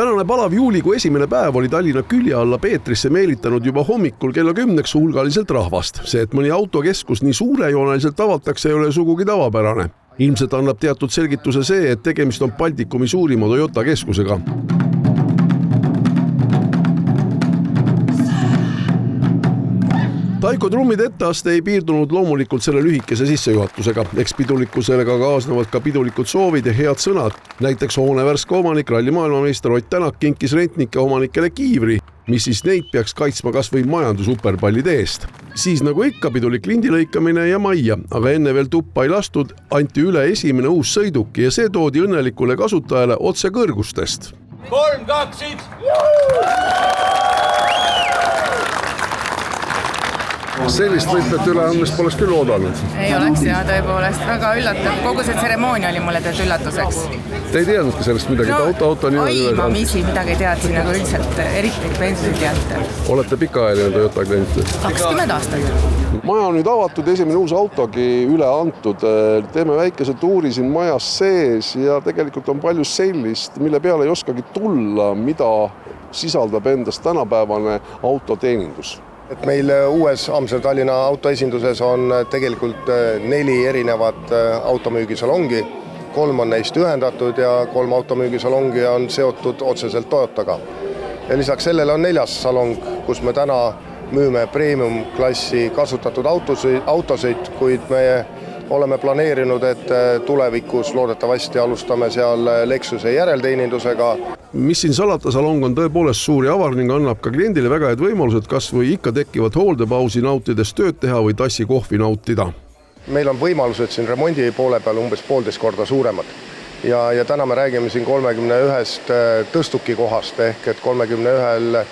Tänane palav juulikuu esimene päev oli Tallinna külje alla Peetrisse meelitanud juba hommikul kella 10 hulgaliselt rahvast. See, et mõni autokeskus nii suurejooneliselt avatakse, ei ole sugugi tavapärane. Ilmselt annab teatud selgituse see, et tegemist on Baltikumi suurima Toyota keskusega. Taiko trummide etteaste ei piirdunud loomulikult selle lühikese sissejuhatusega. Eks pidulikkusele kaasnevad ka pidulikud soovid ja head sõnad. Näiteks hoone värske omanik, ralli maailmameister Ott Tänak kinkis rentnike omanikele kiivri, mis siis neid peaks kaitsma kas või majandusuperpallide eest. Siis nagu ikka pidulik lindilõikamine ja majja, aga enne veel tuppa ei lastud, anti üle esimene uus sõiduki ja see toodi õnnelikule kasutajale otse kõrgustest. 3, 2, 1! Sellist võtmete üleandmist poleks küll oodanud. Ei oleks ja tõepoolest väga üllatav. Kogu see tseremoonia oli mulle tead üllatuseks. Te ei teadnudki sellest midagi, et auto aimamisi midagi teadsin, aga üldiselt eriti pensionid teadte. Olete pikaajaline Toyota klient? 20 aastat. Maja on nüüd avatud, esimene uus autogi üle antud. Teeme väikese tuuri siin majas sees ja tegelikult on palju sellist, mille peale ei oskagi tulla, mida sisaldab endast tänapäevane autoteenindus. Et meil uues Tallinna autoesinduses on tegelikult 4 erinevat automüügisalongi. 3 on neist ühendatud ja 3 automüügisalongi on seotud otseselt Toyotaga. Ja lisaks sellele on 4. salong, kus me täna müüme premium-klassi kasutatud autosid, kuid me oleme planeerinud, et tulevikus loodetavasti alustame seal Lexuse järelteenindusega. Mis siin salata, salong on tõepoolest suur ja avar ning annab ka kliendile väga head võimalused kas või ikka tekkivat hooldepausi nautides tööd teha või tassi kohvi nautida. Meil on võimalused siin remondi poole peal umbes 1,5 korda suuremad. Ja täna me räägime siin 31 tõstuki kohast ehk et 31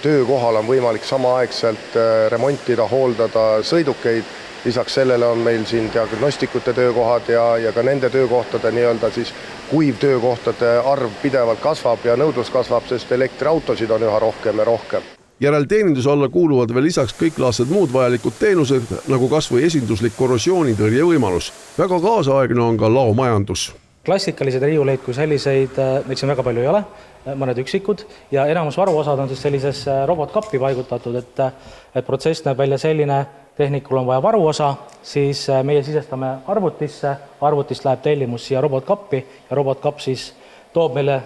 töökohal on võimalik samaaegselt remontida, hooldada sõidukeid. Lisaks sellele on meil siin diagnostikute töökohad ja ka nende töökohtade nii-öelda siis kuivtöökohtade arv pidevalt kasvab ja nõudlus kasvab, sest elektriautosid on üha rohkem ja rohkem. Järelteeninduse alla kuuluvad veel lisaks kõiklaadsed muud vajalikud teenused, nagu kas või esinduslik korrosioonitõrje võimalus. Väga kaasaegne on ka laomajandus. Klassikalised riiuleid kui selliseid, neid siin väga palju ei ole, mõned üksikud ja enamus varuosad on siis sellises robotkappi paigutatud, et protsess näeb välja selline, tehnikul on vaja varuosa, siis meie sisestame arvutisse, arvutist läheb tellimus siia robotkappi ja robotkapp siis toob meile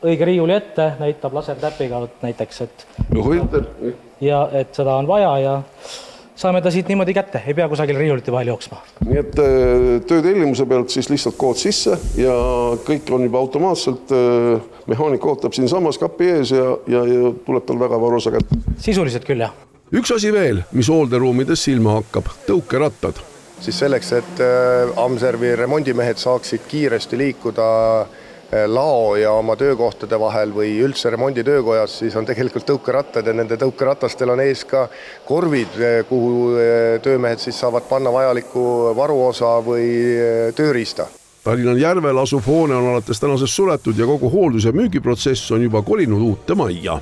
õige riiuli ette, näitab lasertäpiga näiteks, et seda on vaja ja saame ta siit niimoodi kätte, ei pea kusagil riiulite vahel jooksma. Nii et töötellimuse pealt siis lihtsalt kood sisse ja kõik on juba automaatselt, mehaanik ootab siin samas kapi ees ja tuleb tal väga varuosa kätte. Sisuliselt küll, jah. Üks asi veel, mis hoolderuumides silma hakkab, tõukerattad. Siis selleks, et Amservi remondimehed saaksid kiiresti liikuda lao ja oma töökohtade vahel või üldse remonditöökojas, siis on tegelikult tõukerattad ja nende tõukeratastel on ees ka korvid, kuhu töömehed siis saavad panna vajaliku varuosa või tööriista. Tallinna järvel asuv hoone on alates tänasest suletud ja kogu hooldus- ja müügiprotsess on juba kolinud uute majja.